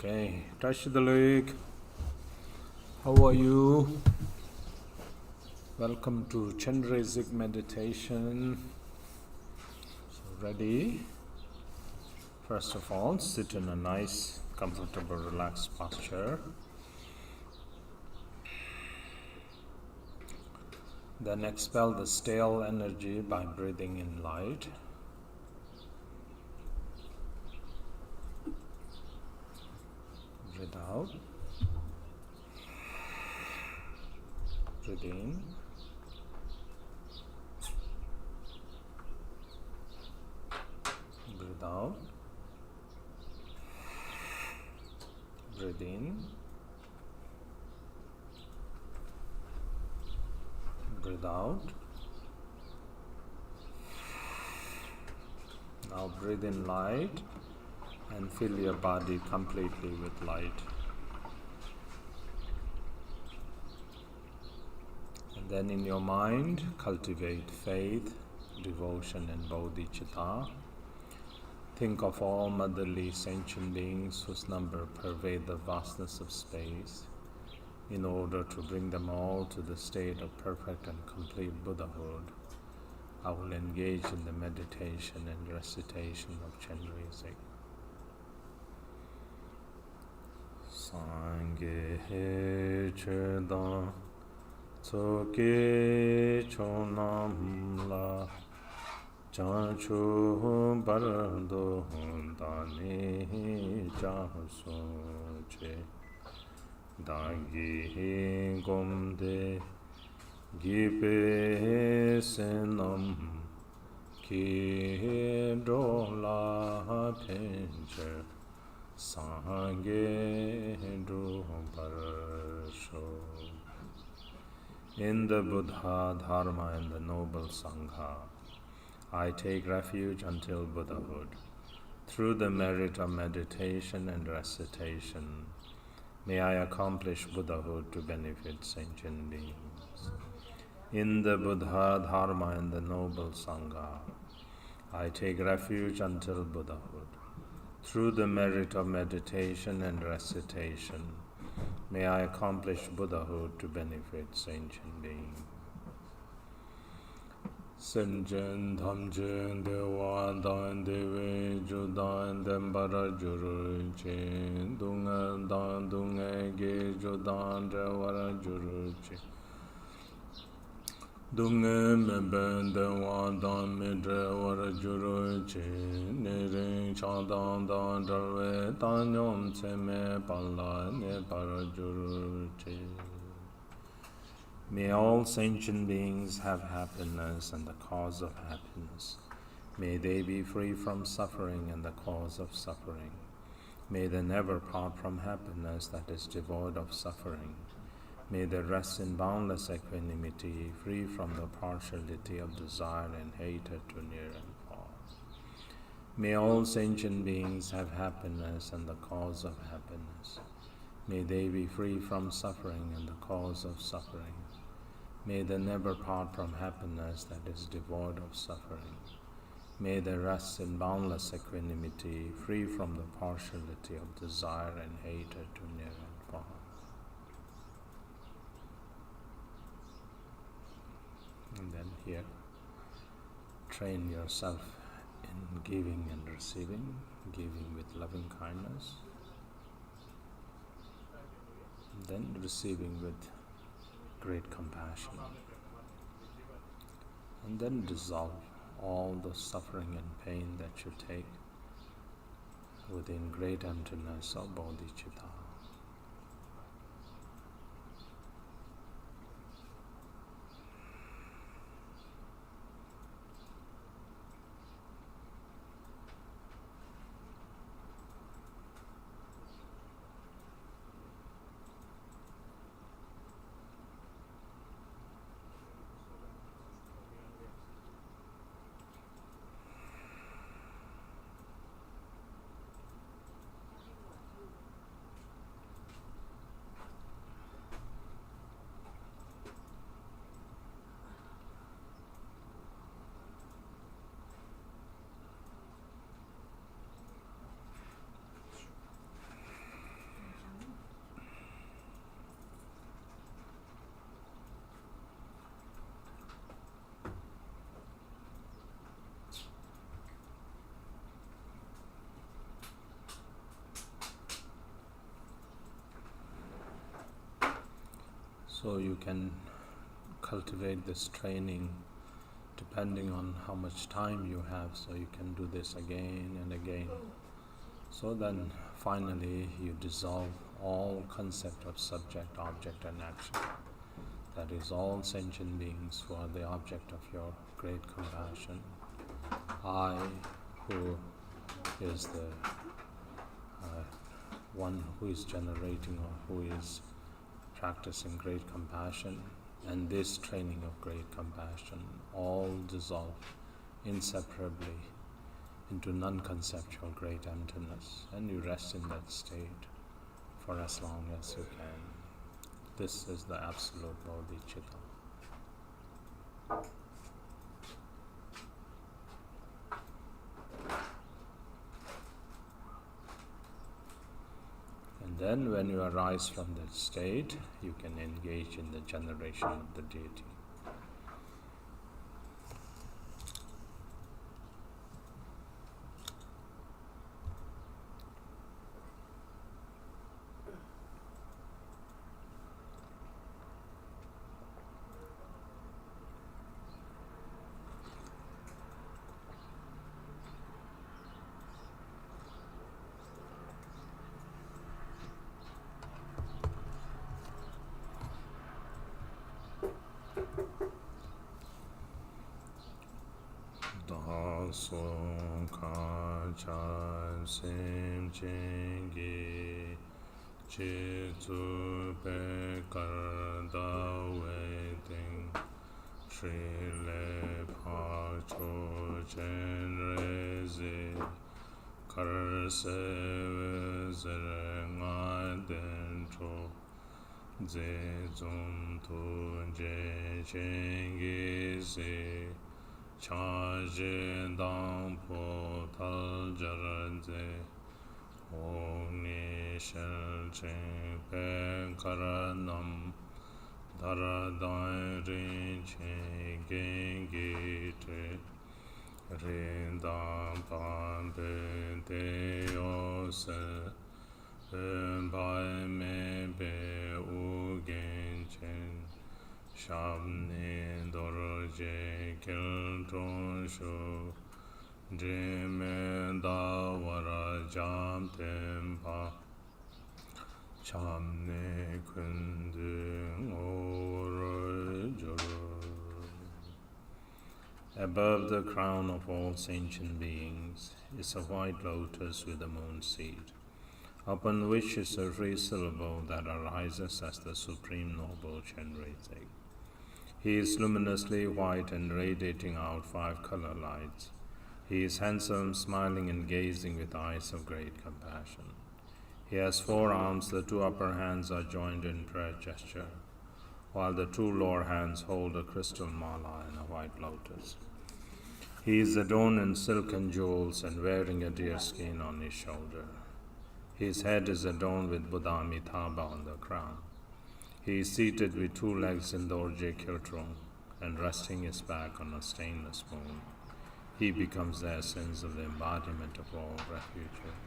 Okay, Tashi Delek, how are you? Welcome to Chenrezik meditation. So ready? First of all, sit in a nice, comfortable, relaxed posture. Then expel the stale energy by breathing in light. Breathe out. Breathe in. Breathe out. Breathe in. Breathe out. Now breathe in light and fill your body completely with light. And then in your mind, cultivate faith, devotion and bodhicitta. Think of all motherly sentient beings whose number pervade the vastness of space, in order to bring them all to the state of perfect and complete Buddhahood. I will engage in the meditation and recitation of Chenrezik. Sangye Cheda Tsoke Chonam La Chanchu Bardo Dani Chasoche Dagi Gomde Gipe Senam Ki Dola Pincher Sangye Du Parasho. In the Buddha, Dharma and the noble Sangha, I take refuge until Buddhahood. Through the merit of meditation and recitation, may I accomplish Buddhahood to benefit sentient beings. In the Buddha, Dharma and the noble Sangha, I take refuge until Buddhahood. Through the merit of meditation and recitation, may I accomplish Buddhahood to benefit sentient beings. Senjen Thamjen Dewa Dan Deve Judan Dembara Juru Chen Dunga Dan Dunga Ge Judan Jawara Juru Chen Dunga Meben Dewa Dan Midre Wara Juru Chen Nere Chandan Dan Darwe Tanyom Tseme Pala Ne Para Juru Chen. May all sentient beings have happiness and the cause of happiness. May they be free from suffering and the cause of suffering. May they never part from happiness that is devoid of suffering. May they rest in boundless equanimity, free from the partiality of desire and hatred to near and far. May all sentient beings have happiness and the cause of happiness. May they be free from suffering and the cause of suffering. May they never part from happiness that is devoid of suffering. May they rest in boundless equanimity, free from the partiality of desire and hatred to near and far. And then here, train yourself in giving and receiving, giving with loving kindness, and then receiving with great compassion, and then dissolve all the suffering and pain that you take within great emptiness of bodhicitta. So you can cultivate this training depending on how much time you have, so you can do this again and again. So then finally you dissolve all concept of subject, object and action. That is, all sentient beings who are the object of your great compassion. I, who is the one who is generating or who is practicing great compassion, and this training of great compassion all dissolve inseparably into non-conceptual great emptiness, and you rest in that state for as long as you can. This is the absolute bodhicitta. And then when you arise from that state, you can engage in the generation of the deity. Song Ka Chan Sim Chingi Chi Tzu Pe Kar Da Wei Ting Shri Le Pa Cho Chenrezik Kar Se Zir Nga Den Cho Ze Zum Tu Je Chingi Si Cha Jin Dang Po Tal Jar Ze Hong Ni Shel Ching Pe Kar Nam Dar Dai Rin Ching Gen Gi Tre Rin Dang Pan Pe Te Yo Se Pen Pai Me Pe U Gen Chen Sham Ni Dor Je Kil Tron Shu Jime Da Wara Jam Tempa Cham Ne Kun Du Or Juru. Above the crown of all sentient beings is a white lotus with a moon seed, upon which is a free syllable that arises as the Supreme Noble Chenrezik. He is luminously white and radiating out 5 color lights. He is handsome, smiling and gazing with eyes of great compassion. He has 4 arms. The 2 upper hands are joined in prayer gesture, while the 2 lower hands hold a crystal mala and a white lotus. He is adorned in silk and jewels and wearing a deer skin on his shoulder. His head is adorned with Buddha Amitabha on the crown. He is seated with 2 legs in the Orje Kiltron and resting his back on a stainless spoon. He becomes the essence of the embodiment of all refuges.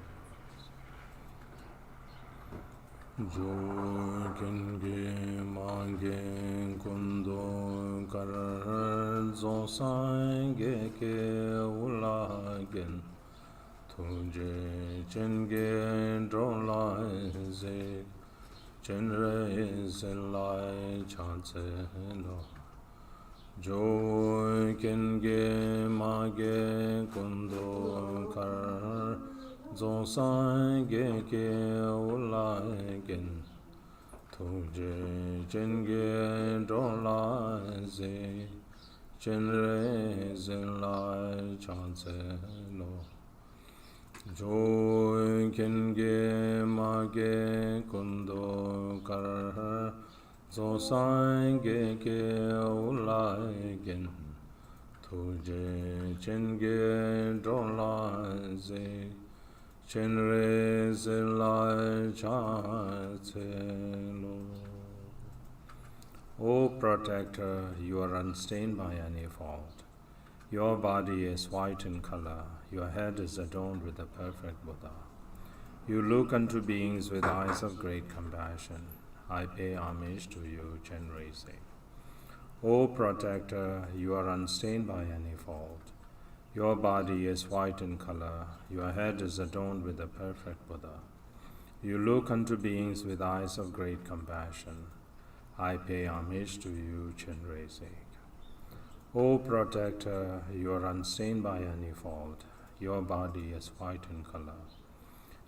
Jo Kenge Mange Kundo Karar Zo Sange Ke Ulagen Tuje Chenge Drola Ze Chenrezik Lai Chanse Lo Jo Kenge Mage Kundo Kar Zo Sange Ke Ulagen Tuje Chenge Drola Ze Chenrezik Lai Chanse Lo Jo Kenge Mage Kundo Kar Zo Sange Ke Ulagen Tuje Chenge Drola Ze Chenrezik Lai Chanse Lo. O Protector, you are unstained by any fault. Your body is white in color. Your head is adorned with the perfect Buddha. You look unto beings with eyes of great compassion. I pay homage to you, Chenrezik. O protector, you are unstained by any fault. Your body is white in color, your head is adorned with the perfect Buddha. You look unto beings with eyes of great compassion. I pay homage to you, Chenrezik. O protector, you are unstained by any fault. Your body is white in color.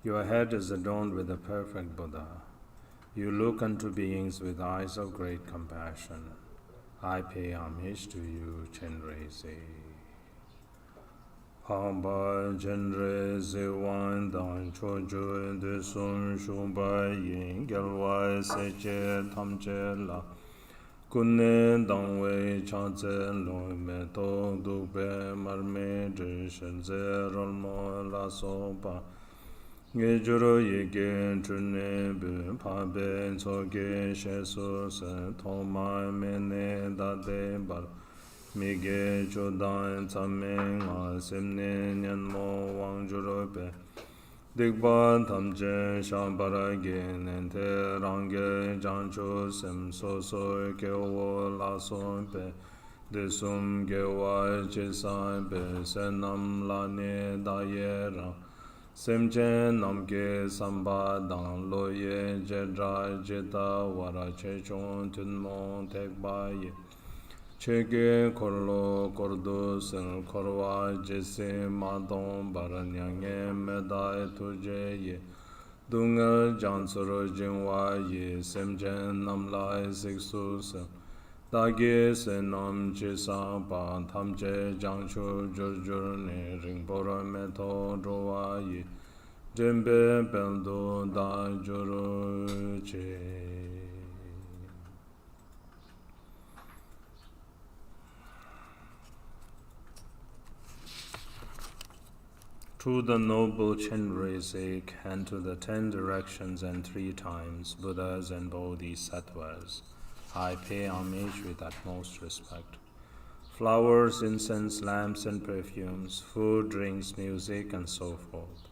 Your head is adorned with the perfect Buddha. You look unto beings with eyes of great compassion. I pay homage to you, Chenrezik. Hamba Chenrezik wan dan chojo de sun shumba yin gelwa seche tamche la. Kunne dangwe changze lo me to dukbe marme drishenze rolmo la sopa. Nge juro yege trune bu pabe tsoge shesu se thoma mene dade bar. Mige chodan tsamme nga semne nyanmo wang juro be. Dikpa tamche shambara ge nente range jancho sem so so kewo la son pe. Desum gewa chisa be senam la ne da ye ra. Semche namke samba dang lo ye jedra jeta wara che chon tunmo tekba ye. Chege korlo kordo sen korwa jese madon baranyange medai tuje ye. Dunga jansoro jingwa ye semchen namlai siksu sen. Dage se nam chisa pa tamche jangshu jurjur ne rinpora meto drowa ye. Jembe beldo da juru che. To the noble Chenrezik and to the 10 directions and 3 times Buddhas and Bodhisattvas, I pay homage with utmost respect. Flowers, incense, lamps and perfumes, food, drinks, music and so forth.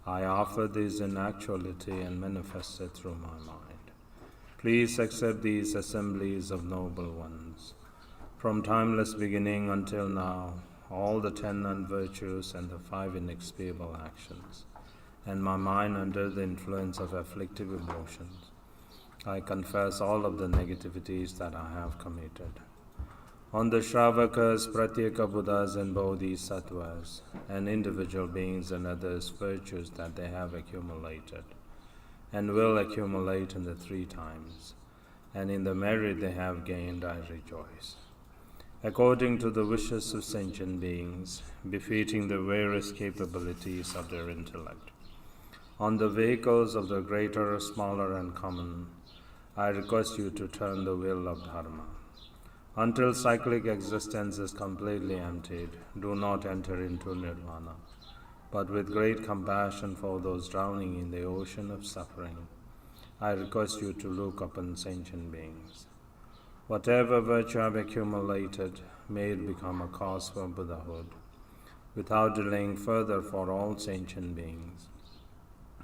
I offer these in actuality and manifest it through my mind. Please accept these assemblies of noble ones. From timeless beginning until now, all the 10 non-virtues and the 5 inexpiable actions, and my mind under the influence of afflictive emotions. I confess all of the negativities that I have committed. On the Shravakas, Pratyeka Buddhas and Bodhisattvas, and individual beings and others' virtues that they have accumulated, and will accumulate in the 3 times, and in the merit they have gained, I rejoice. According to the wishes of sentient beings, befitting the various capabilities of their intellect. On the vehicles of the greater, smaller, and common, I request you to turn the wheel of Dharma. Until cyclic existence is completely emptied, do not enter into nirvana, but with great compassion for those drowning in the ocean of suffering, I request you to look upon sentient beings. Whatever virtue I have accumulated, may it become a cause for Buddhahood. Without delaying further for all sentient beings,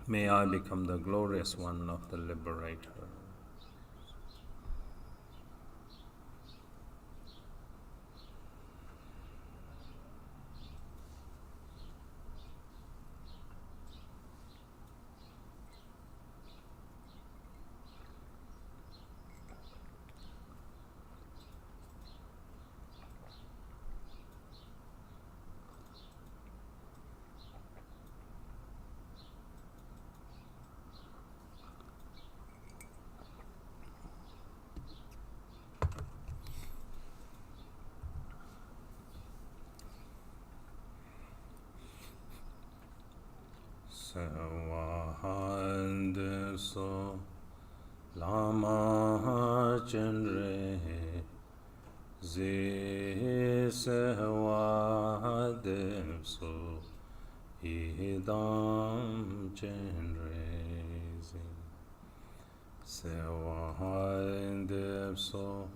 may I become the glorious one of the Liberator. Sawahande so lama chenre zi sawahande so idam chenre zi sawahande so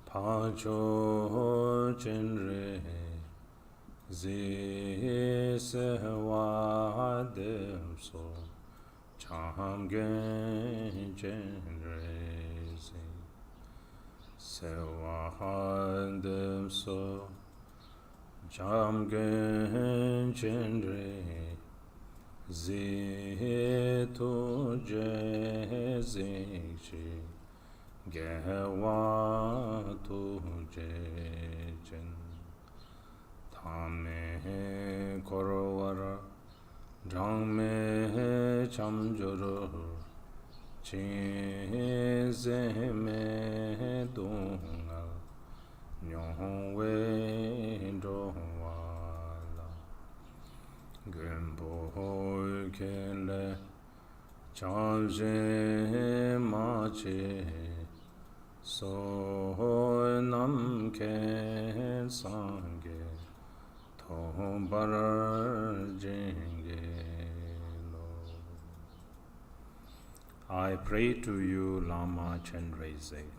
pacho chenre zi se wa de so cha Chamgen Chenrezik Sewahandim So Chamgen Chenrezik Zitu Jezik Gewa Tu Jejen Tame Korowara Drangme Chamjuru Chizeme Dunga Nyongwe Ndowala Khenpo Kele Chalje Mache Sonam Ken Sange Tombar Jenge Lo. I pray to you, Lama Chenrezik.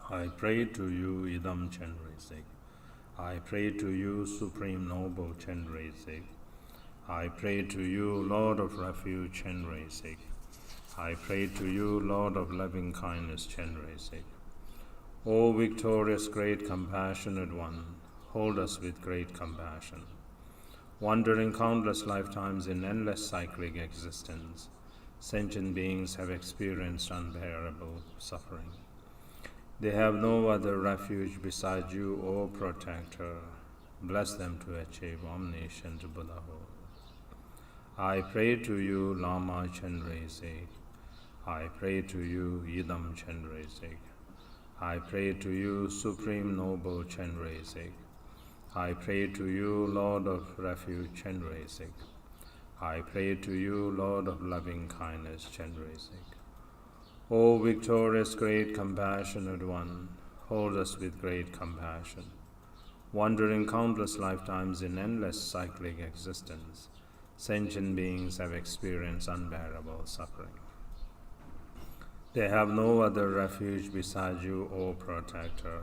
I pray to you, Idam Chenrezik. I pray to you, Supreme Noble Chenrezik. I pray to you, Lord of Refuge Chenrezik. I pray to you, Lord of loving kindness Chenrezik. O victorious, great, compassionate one, hold us with great compassion. Wandering countless lifetimes in endless cyclic existence, sentient beings have experienced unbearable suffering. They have no other refuge beside you, O protector. Bless them to achieve omniscient Buddhahood. I pray to you, Lama Chenrezik. I pray to you, Idam Chenrezik. I pray to you, Supreme Noble Chenrezik. I pray to you, Lord of Refuge Chenrezik. I pray to you, Lord of loving kindness Chenrezik. O victorious, great, compassionate one, hold us with great compassion. Wandering countless lifetimes in endless cyclic existence, sentient beings have experienced unbearable suffering. They have no other refuge beside you, O protector.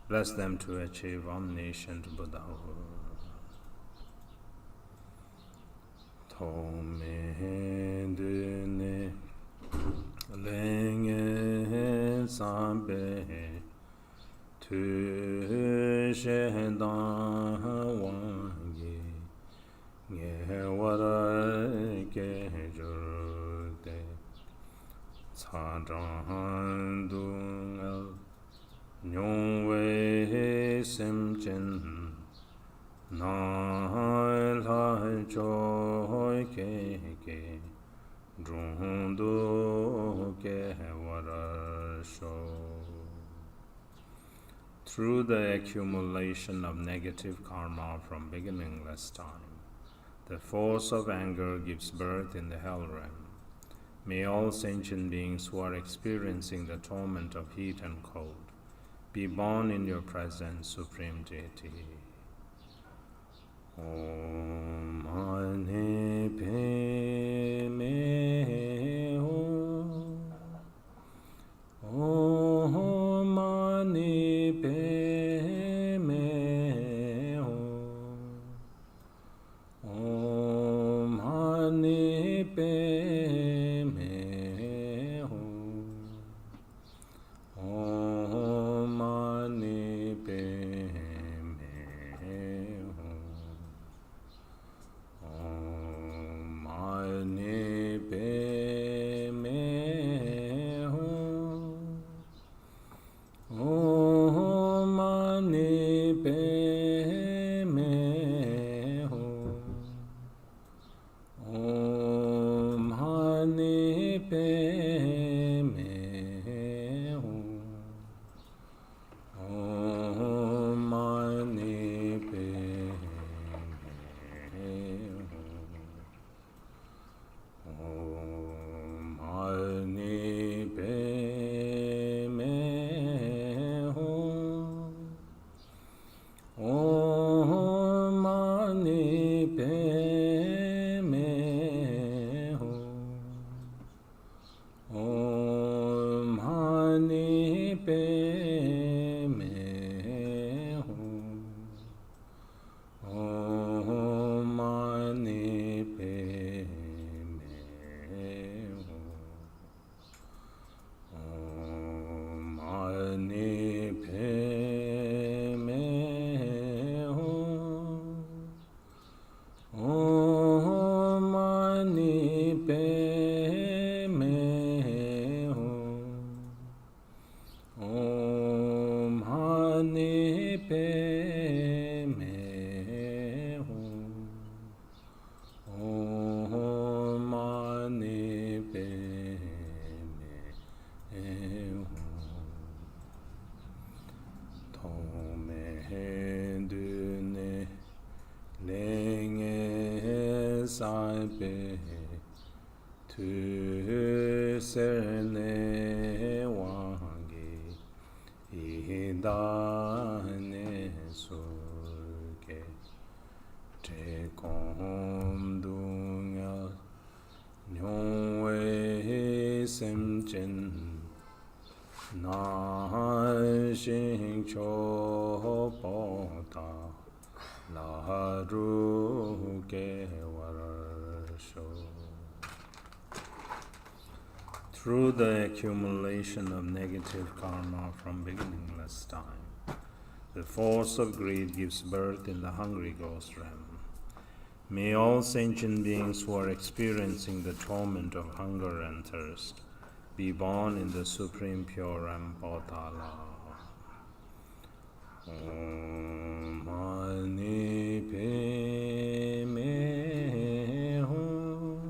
Bless them to achieve omniscient Buddhahood. Tome dene lenge sambe tu shedan wangi nge wara ke jurde Tsadang Dungal Nyongwe Simchen Nai Lai Choi Keke Drundu Ke Warasho. Through the accumulation of negative karma from beginningless time, the force of anger gives birth in the hell realm. May all sentient beings who are experiencing the torment of heat and cold be born in your presence, Supreme Deity. Om Mani Padme Hum. Om Mani Padme Hum. Om Mani Padme Hum. Om Mani Padme Hum. Om Mani Padme Hum. Om Mani Padme Hum. Om Mani Padme Hum. Om Mani Padme Hum. Om Mani Padme Hum. Om Mani Padme Hum. Om Mani Padme Hum. Om Mani Padme Saipe Tu Serne Wangi Idane Surke Te Kom Dunga Nyongwe Sentient Na Shing Cho Pota La Ru Ke Warasho. Through the accumulation of negative karma from beginningless time, the force of greed gives birth in the hungry ghost realm. May all sentient beings who are experiencing the torment of hunger and thirst be born in the supreme pure Rampotala. Om Mani Padme Hum.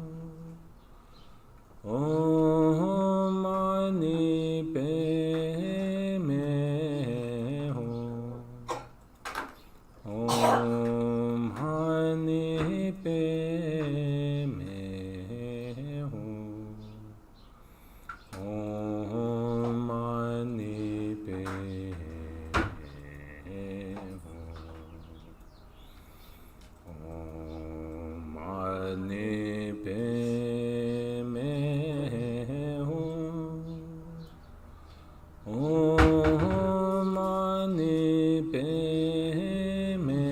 Om Mani Padme Hum. Om Mani Padme Hum. Om Mani Padme Hum. Om Mani Padme Hum. Om Mani Padme Hum. Om Mani Padme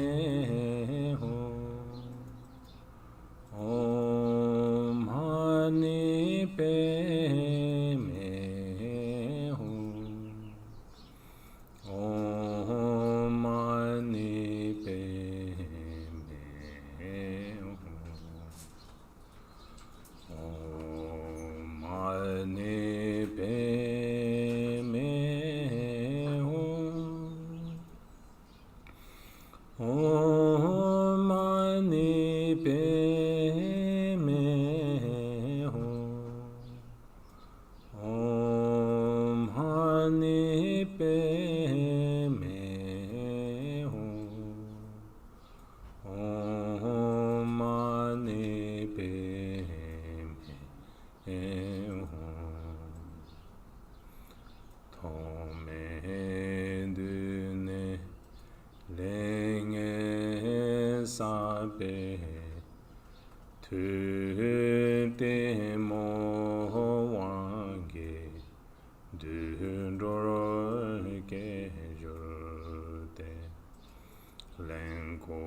Hum. Om Mani Padme Hum. Om Mani Padme Hum. Om Mani Padme Hum. Om Mani Padme Hum. Om Mani Padme Hum. Tome Dune Lenge Sabe Tu Te Mo Wange Du Doro Ke Jurte Lenko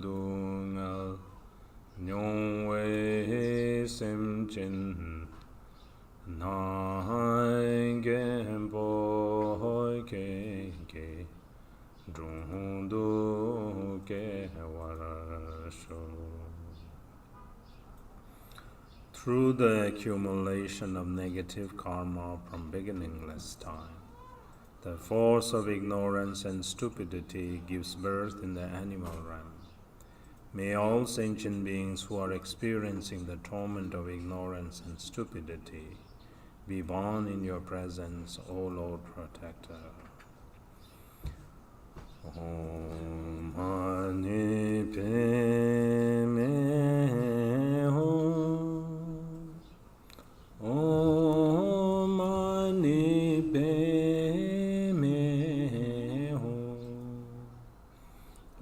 Dungal Nyongwe Semchen Nai Khenpo Ke Drundu Ke Warasho. Through the accumulation of negative karma from beginningless time, the force of ignorance and stupidity gives birth in the animal realm. May all sentient beings who are experiencing the torment of ignorance and stupidity be born in your presence, O Lord Protector. Om Mani Padme Hum. Om Mani Padme Hum.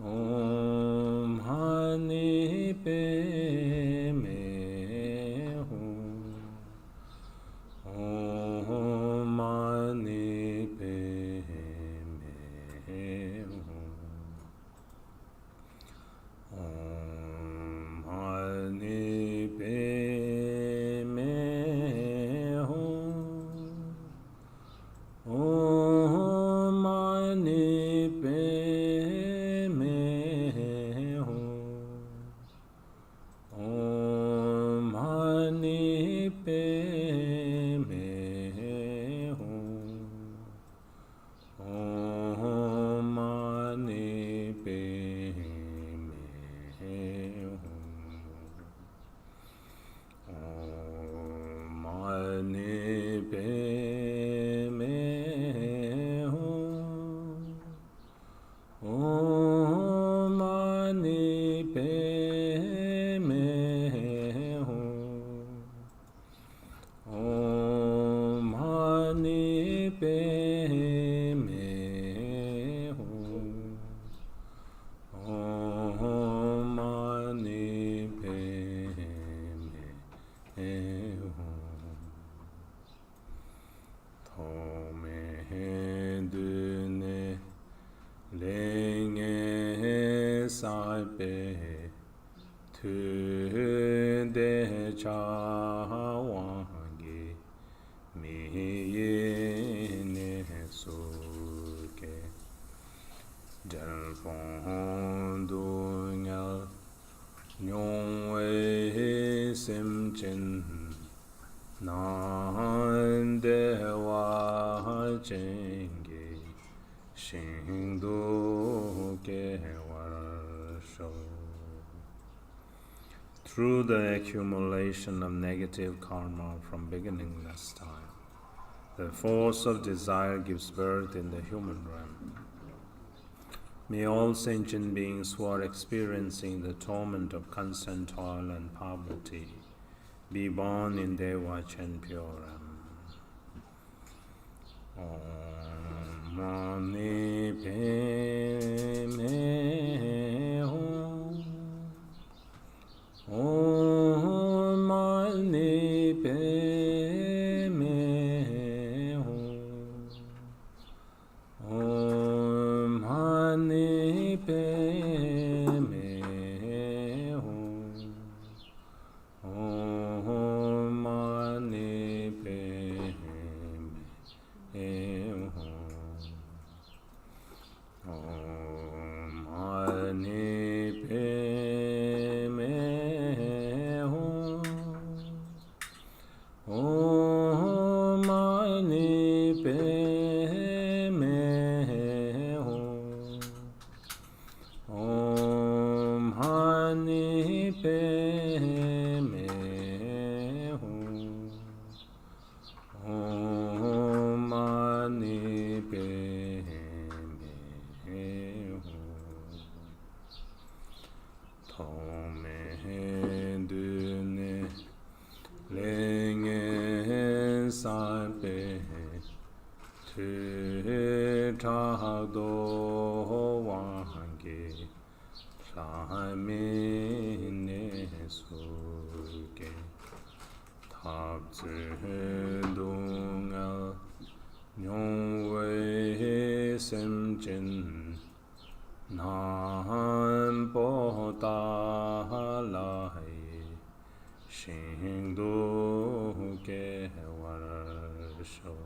Om Mani Padme Hum. Om Mani Padme Hum. Om Mani Padme Hum. Om Mani Padme Hum. Om Mani Padme Hum. Om Mani Padme Hum. Om Mani Padme Hum. Om Mani Padme tu de cha wangi mi ye ne su ke del fond du nyal nyong wei sim chin nan de wa chen ge shin du ke war shou. Through the accumulation of negative karma from beginningless time, the force of desire gives birth in the human realm. May all sentient beings who are experiencing the torment of constant toil and poverty be born in Deva Chenpyo realm. Om Mani Padme Hum. Om Mani Padme Hum. Om Mani Padme Hum. Om Mani Padme Hum. Om Mani Padme Hum. Om Mani Padme Hum. Om Mani Padme Hum. Om Mani Padme Hum. Tome dune lenge sape tu ta do wange Shami ne suke tab dunga nyong wei sim chin nan po ta lai shin du ke war shou.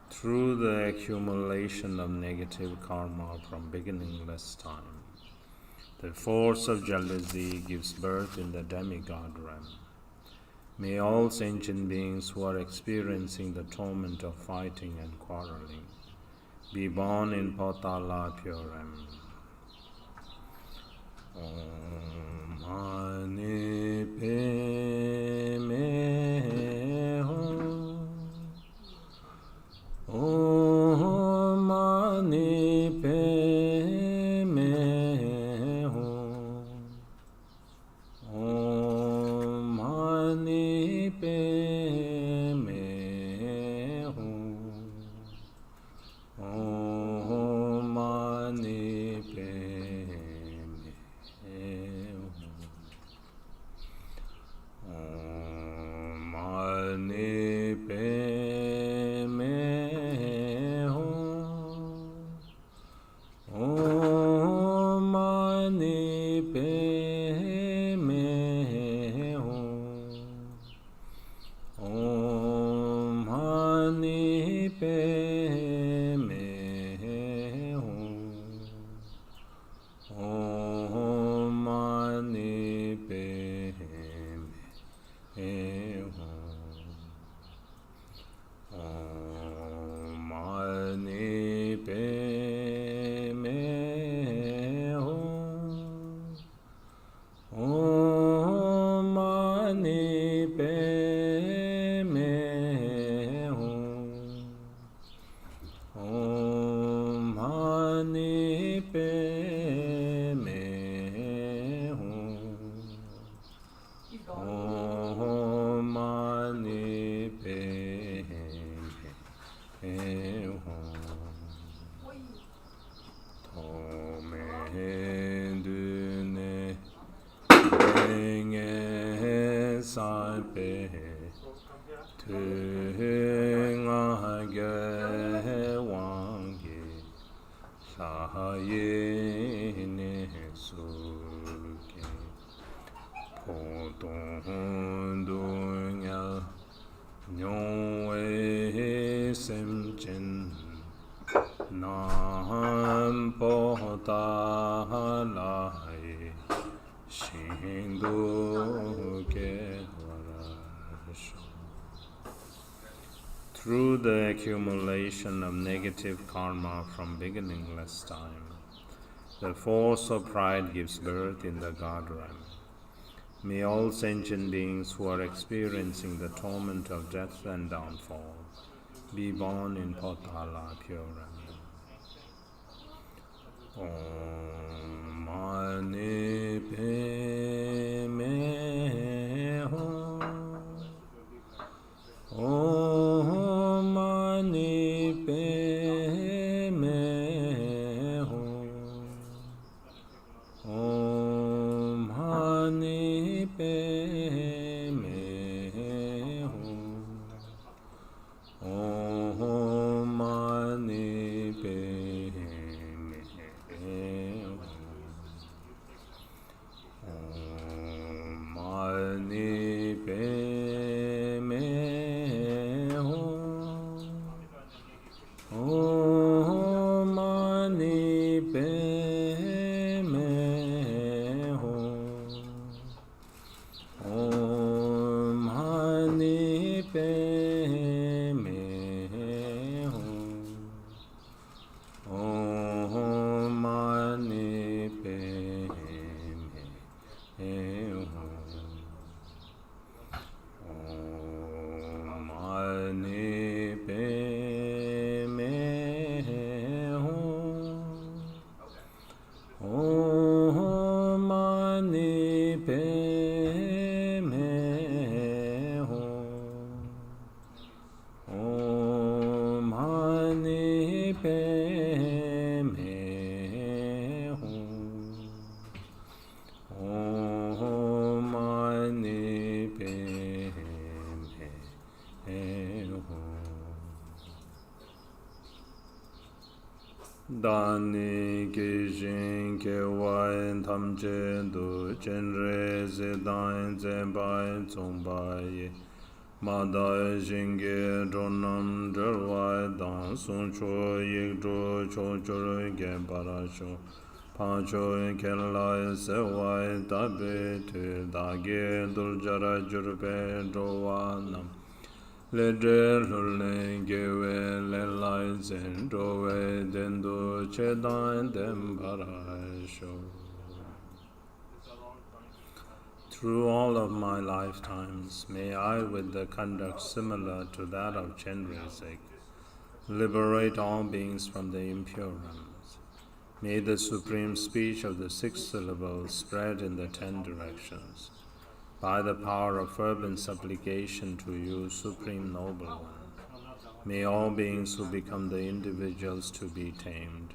Through the accumulation of negative karma from beginningless time, the force of jealousy gives birth in the demigod realm. May all sentient beings who are experiencing the torment of fighting and quarreling be born in Potala pure realm. Om Mani Padme Hum. Om Mani Padme Hum. Om Mani Padme Hum. Om Mani Padme Hum. Om Mani Padme Hum. Om Mani Padme Hum. Om Mani Padme Hum. Om Mani Padme Hum. Om Mani Padme Hum. Om Mani Padme Hum. Om Mani Padme Hum. Om Mani Padme Hum. Tome dune lenge sape tu nga ge wange sa ye ne su Tong Dung El Nyong Wei Sim Chin Nam Po Ta Lai Shin Du Ke Wara Sho. Through the accumulation of negative karma from beginningless time, the force of pride gives birth in the God realm. May all sentient beings who are experiencing the torment of death and downfall be born in Potala pure realm. Om Mani Padme Hum. Om Mani Padme Hum. Om Mani Padme Hum. Om Mani Padme Hum. Om Mani Padme Hum. Om Mani Padme Hum. Om Mani Padme Hum. Om Mani Padme Hum. Om Mani Padme Hum. Om Mani Padme Hum. Om Mani Padme Hum. Om Mani Padme Hum. Dani Kishin Kewain Tam Chedu Chenrezik Practice Zombaye Madai Shinge Dronam Derwai Dan Sun Cho Yik Dro Cho Choro Gen Parasho Pancho Kelai Sewai Tabe Tu Dage Duljara Jurbe Drowanam Ledre Lule Gewe Lelai Zen Drowe Dendo Chedan Dem Parasho. Through all of my lifetimes, may I, with the conduct similar to that of Chenrezik, liberate all beings from the impure realms. May the supreme speech of the 6 syllables spread in the 10 directions. By the power of fervent supplication to you, Supreme Noble One, may all beings who become the individuals to be tamed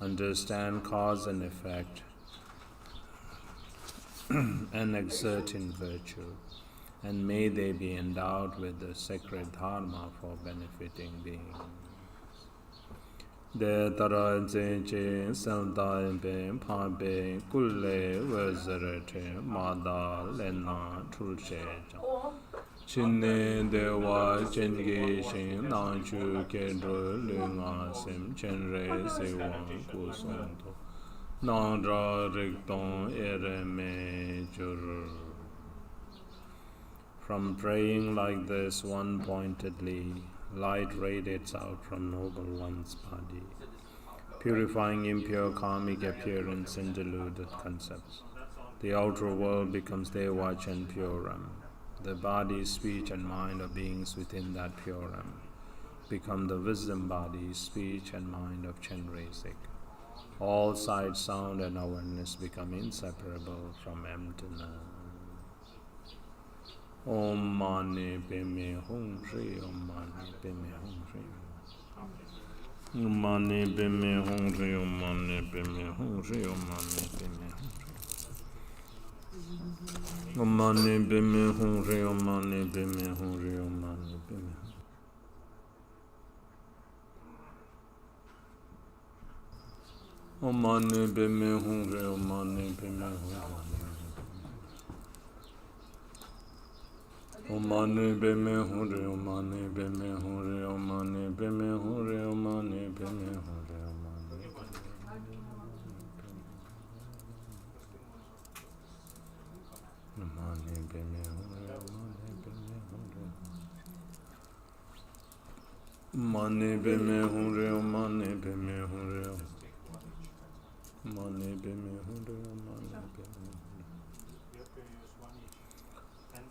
understand cause and effect and exert in virtue, and may they be endowed with the sacred dharma for benefiting beings. De tara che salda be pa be kulle wezerete mada lena tulche chinne dewa chenge shin na chu kedro lunga sem chenre sewang kusondo nandra rikton ereme jur. From praying like this one pointedly, light radiates out from Noble One's body, purifying impure karmic appearance and deluded concepts. The outer world becomes Devach and Puram. The body, speech, and mind of beings within that Puram become the wisdom body, speech, and mind of Chenrezik. All sight, sound, and awareness become inseparable from emptiness. Om Mani Padme Hum Shri Om Mani Padme Hum Shri Om Mani Padme Hum Shri Om Mani Padme Hum Shri Om Mani Padme Hum Shri Om Mani Padme Hum Shri Om Mani Padme Hum Shri Om Mani Padme Om Mani Padme Hum Shri Om Mani Padme Hum Omani beme hore, omani beme hore, omani beme hore, omani beme hore, omani. Omani beme hore, omani beme hore. Omani beme hore, omani beme hore.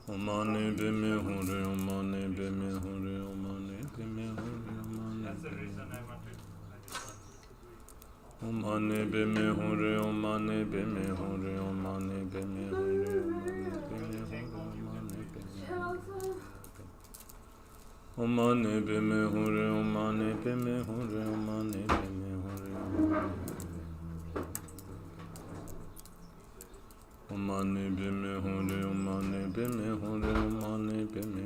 Omani beme hore, omani beme hore. Omani beme hore, omani beme hore, omani beme hore, omani beme. Omani beme hore, omani beme hore, omani beme hore, omani beme hore, omani beme.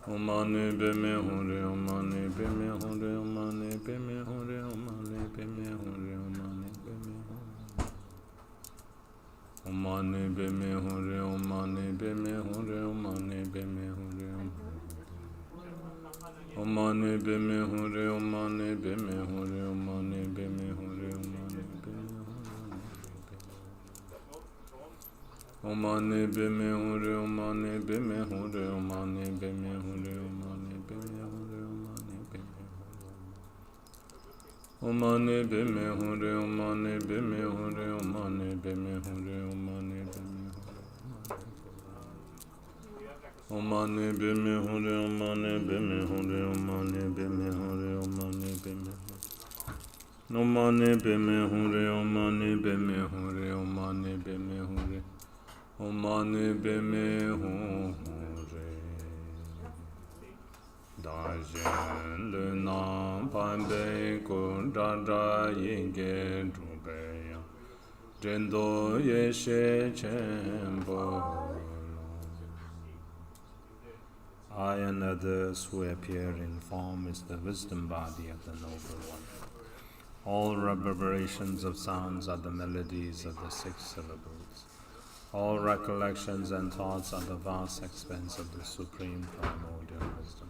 Omani beme hore, omani beme hore, omani beme hore, omani beme hore, omani beme hore, omani beme hore. Omani beme hore, omani beme hore, omani beme hore, omani beme hore, omani beme hore. Omani beme hore, omani beme hore, omani beme hore, omani beme hore, omani beme hore, omani beme hore, omani beme hore. Omani beme hore, omani beme hore, omani beme hore, omani beme hore, omani beme hore. Omani beme hore, omani beme hore, omani beme hore, omani beme hore. Omani beme hore, omani beme hore, omani beme hore, omani beme hore. Omani beme hore, omani beme hore, omani beme hore. Omani beme hore. Dajen le nam pande kundra yinge drubeya. Jendo yeshe chenpo. I and others who appear in form is the wisdom body of the Noble One. All reverberations of sounds are the melodies of the 6 syllables. All recollections and thoughts are the vast expanse of the supreme primordial wisdom.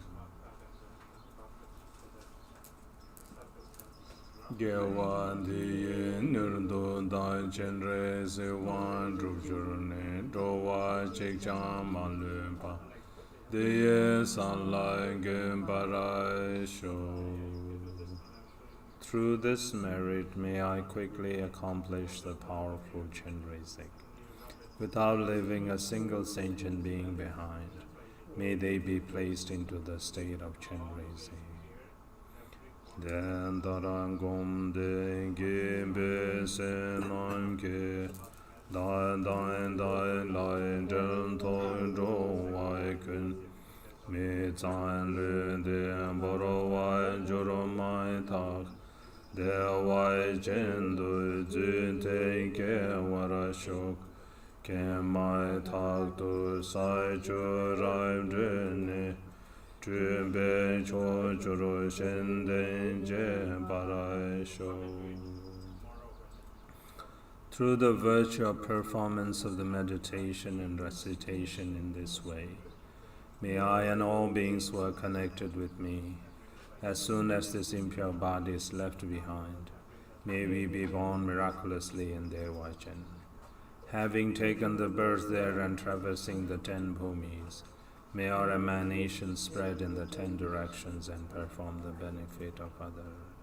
Gewa diye nirdo da Chenrezik Practice dowa chekchang malumpa diye sanlai gembarai sho. Through this merit may I quickly accomplish the powerful Chenrezik. Without leaving a single sentient being behind, may they be placed into the state of Chenrezik. Den darangom de gebe senon ke da lai den to do wai kun me zan le de boro wai joro mai tak de wai chen du zu te ke wara shok ke mai tak du sai chu rai ne. Through the virtue of performance of the meditation and recitation in this way, may I and all beings who are connected with me, as soon as this impure body is left behind, may we be born miraculously in their Vajan. Having taken the birth there and traversing the 10 bhumis, may our emanations spread in the 10 directions and perform the benefit of others.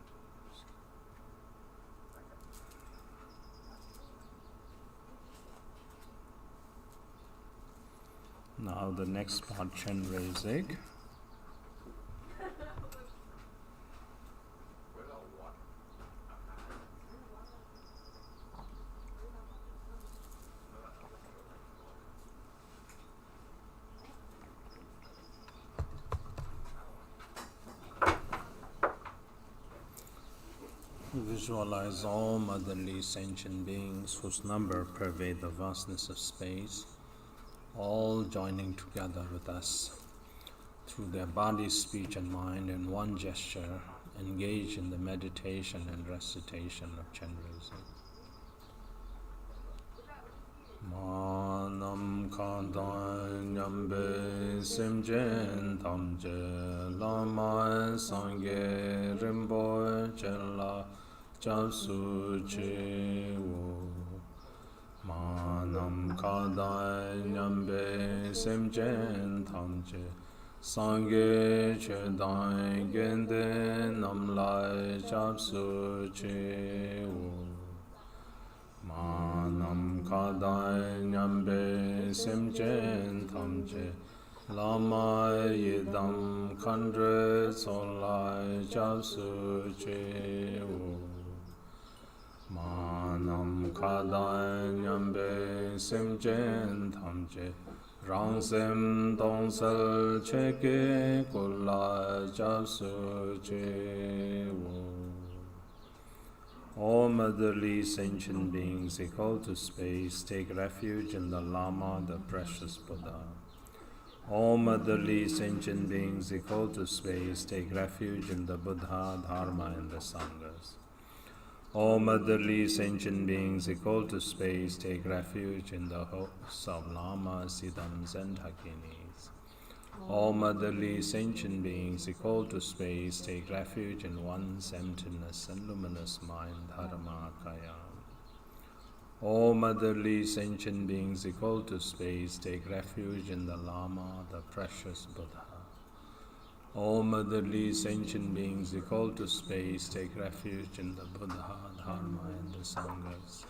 Now the next part, Chenrezik. Visualize all motherly sentient beings whose number pervade the vastness of space, all joining together with us through their body, speech and mind in one gesture, engage in the meditation and recitation of Chenrezik. Manam Kandan Nyambe Simjen Tamje Lama Sangye Rimbo Chela Japsu Chewo Manam Kandan Nyambe Simjen Tamje Sangye Chedan Gende Namlai Japsu Chewo Manam Kadai Nyambe Simchen Tamche Lama Yidam Kandre Solai Japsu Chewo Manam Kadai Nyambe Simchen Tamche Rangsem Dongsel Cheke Kula Japsu Chewo. All motherly sentient beings equal to space take refuge in the Lama, the precious Buddha. All motherly sentient beings equal to space take refuge in the Buddha, Dharma, and the Sanghas. All motherly sentient beings equal to space take refuge in the hosts of Lamas, Siddhams, and Hakinis. All motherly sentient beings equal to space take refuge in one's emptiness and luminous mind, Dharma Kaya. All motherly sentient beings equal to space take refuge in the Lama, the precious Buddha. All motherly sentient beings equal to space take refuge in the Buddha, Dharma, and the Sanghas.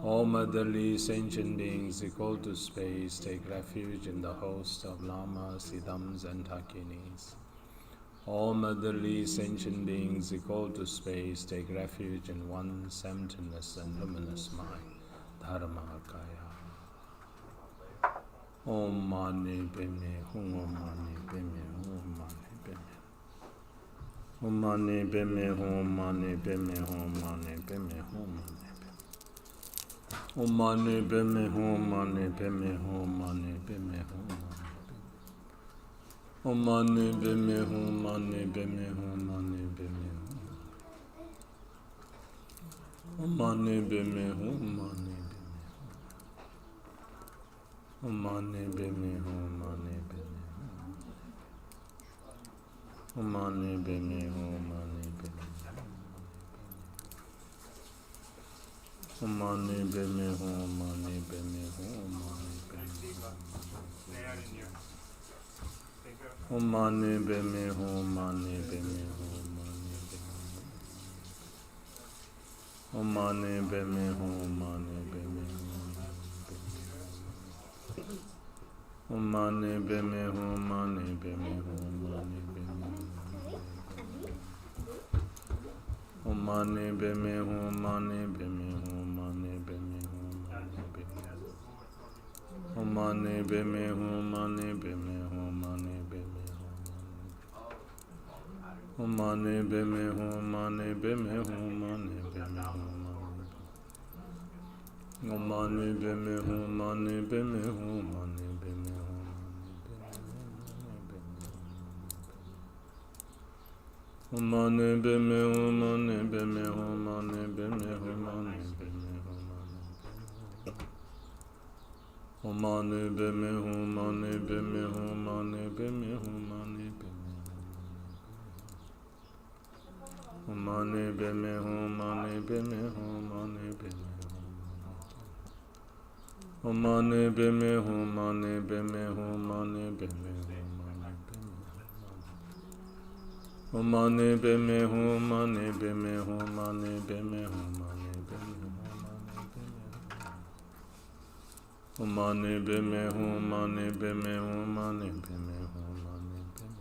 All motherly sentient beings equal to space take refuge in the host of Lamas, Siddhams, and Hakinis. All motherly sentient beings equal to space take refuge in one's emptiness and luminous mind, Dharma Kaya. Om Mani Padme Hum, Om Mani Padme Hum, Om Mani Padme Hum, Om Mani Padme Hum, Om Mani Padme Hum. Om Mani Padme Hum, Mani Padme Hum, Mani Padme Hum. Om Mani Padme Hum, Mani Padme Hum, Mani Padme Hum. Om Mani Padme Hum, Mani Padme Hum. Om Mani Padme Hum, Mani Padme Hum. Om Mani Padme Hum, Mani Padme Hum. Om Mani Padme Hum, Mani Padme Hum, Mani Padme Hum. Om Mani Padme Hum, Mani Padme Hum, Mani Padme Hum. Om Mani Padme Hum, Mani Padme Hum. Om Mani Padme Hum, Mani Padme Hum, Mani Padme Hum. Om Mani Padme Hum, Mani Padme Hum, Mani Padme Hum, Mani Padme Hum. Om Mani Padme Hum, Mani Padme Hum, Mani Padme Hum. Om Mani Padme Hum, Mani Padme Hum, Mani Padme Hum. Om Mani Padme Hum, Mani Padme Hum, Mani Padme Hum. Om Mani Padme Hum, Mani Padme Hum, Mani Padme Hum, Mani Padme Hum. Om Mani Padme Hum, Mani Padme Hum, Mani Padme Hum, Mani Padme Hum. Om Mani Padme Hum, Mani Padme Hum, Mani Padme Hum. Om Mani Padme Hum, Mani Padme Hum, Mani Padme Hum. Om Mani Padme Hum, Mani Padme Hum, Mani Padme Hum, Mani Padme Hum. Om Mani Padme Hum, Mani Padme Hum, Mani Padme Hum, Mani Padme Hum.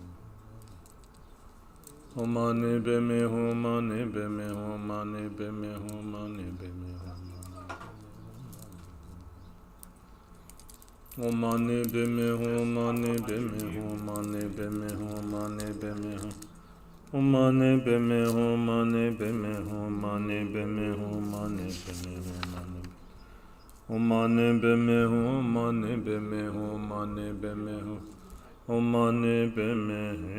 Om Mani Padme Hum, Mani Padme Hum, Mani Padme Hum, Mani Padme Hum. Om Mani Padme Hum, Mani Padme Hum, Mani Padme Hum, Mani Padme Hum. Om Mani Padme Hum, Mani Padme Hum, Mani Padme Hum, Mani Padme Hum. Om Mani Padme Hum, Mani Padme Hum, Mani Padme Hum. Om Mani Padme Hum.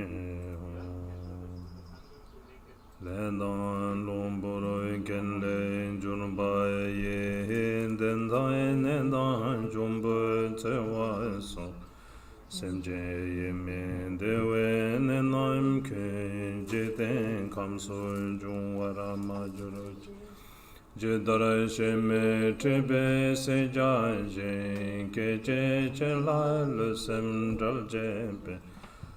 Lendan lomboro kende junbaye den zaine da tewa so semje yeme dewe ne nam ke jeten kamsul jungwara majuro Jidara sheme trebe se jaje ke che la le sem dal jepe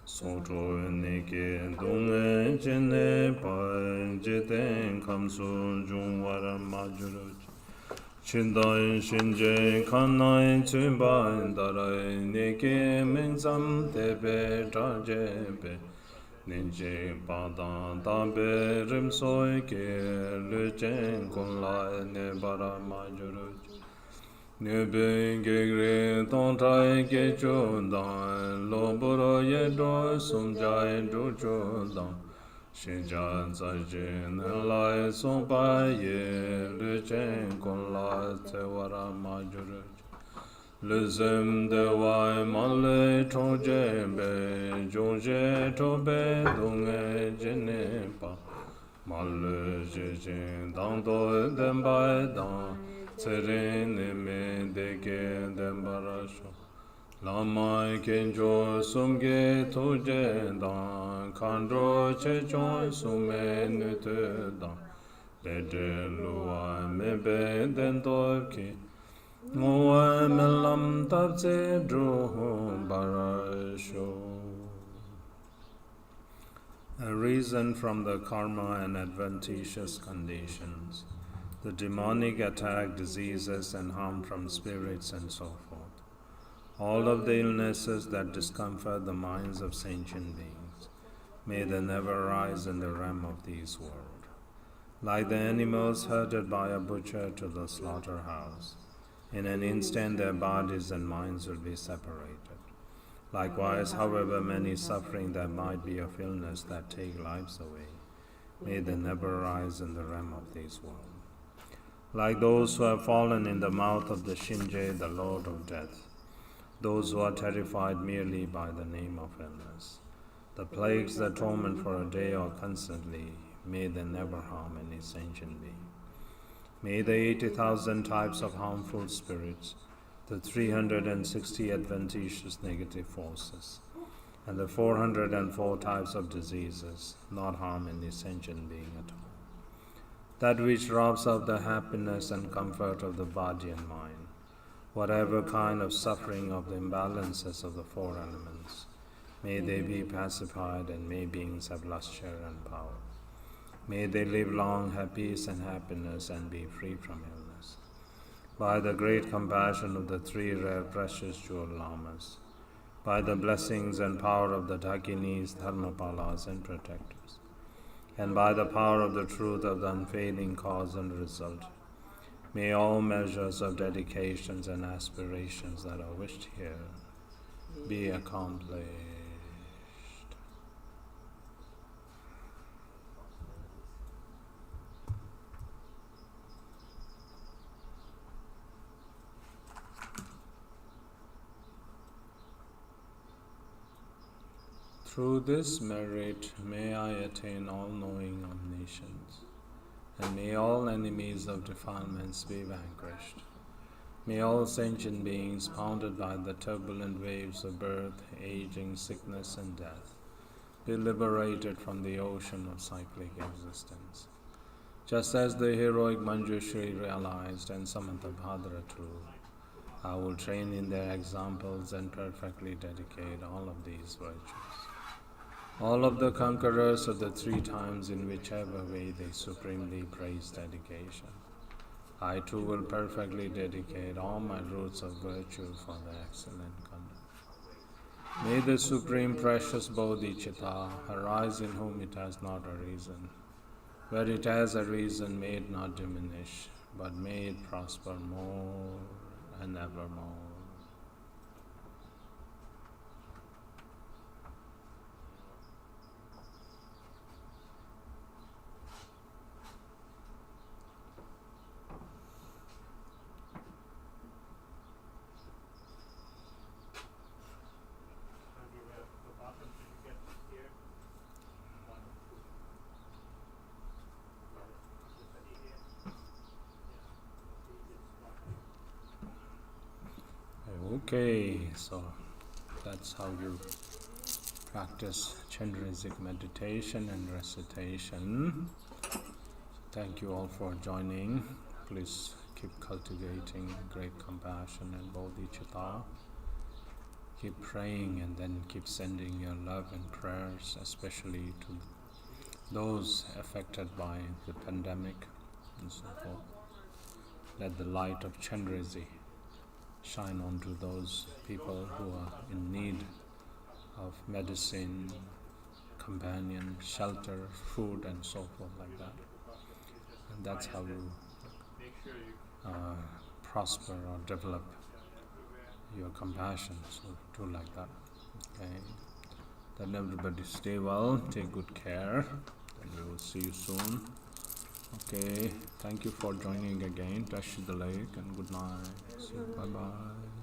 Sotro neke dunga jene pa jeten kamsul jungwara majuro Chindan shinje kanai chimban darai neke menzam tebe drajebe Ninje padan dambe rimsoi ke luchen kun la ne bara majuruj Nebe gegre tontrai ke chundan loboro ye do sumjai do chundan Shinjan zajen lai sompa ye luchen kun la te wara majuruj Lizim de wai male troje be jonje tobe dunge jenepa Male jejen dang do den bai dang Tserene me deke den barasho Lamai kenjo sumge toje dang Kandro che chon sume nute dang Bede luwa me be den doki Ngoa melam tabze dro barasho. A reason from the karma and adventitious conditions, the demonic attack, diseases, and harm from spirits, and so forth. All of the illnesses that discomfort the minds of sentient beings, may they never rise in the realm of these worlds. Like the animals herded by a butcher to the slaughterhouse, in an instant their bodies and minds will be separated. Likewise, however many suffering there might be of illness that take lives away, may they never rise in the realm of this world. Like those who have fallen in the mouth of the Shinje, the Lord of Death, those who are terrified merely by the name of illness, the plagues that torment for a day or constantly, may they never harm any sentient being. May the 80,000 types of harmful spirits, the 360 adventitious negative forces, and the 404 types of diseases not harm any sentient being at all. That which robs of the happiness and comfort of the body and mind, whatever kind of suffering of the imbalances of the four elements, may they be pacified and may beings have lustre and power. May they live long, have peace and happiness, and be free from illness. By the great compassion of the three rare precious jewel lamas, by the blessings and power of the Dakinis, Dharmapalas, and protectors, and by the power of the truth of the unfailing cause and result, may all measures of dedications and aspirations that are wished here be accomplished. Through this merit may I attain all-knowing omniscience, and may all enemies of defilements be vanquished. May all sentient beings, pounded by the turbulent waves of birth, aging, sickness, and death, be liberated from the ocean of cyclic existence. Just as the heroic Manjushri realized and Samantabhadra too, I will train in their examples and perfectly dedicate all of these virtues. All of the conquerors of the three times in whichever way they supremely praise dedication, I too will perfectly dedicate all my roots of virtue for their excellent conduct. May the supreme precious Bodhicitta arise in whom it has not a reason. Where it has a reason, may it not diminish, but may it prosper more and evermore. Okay, so that's how you practice Chenrezik meditation and recitation. Thank you all for joining. Please keep cultivating great compassion and bodhicitta. Keep praying and then keep sending your love and prayers, especially to those affected by the pandemic and so forth. Let the light of Chenrezi shine onto those people who are in need of medicine, companion, shelter, food, and so forth like that. And that's how you prosper or develop your compassion. So do like that. Okay. Then everybody stay well, take good care, and we will see you soon. Okay, thank you for joining again. Tashi Delek and good night. So bye bye.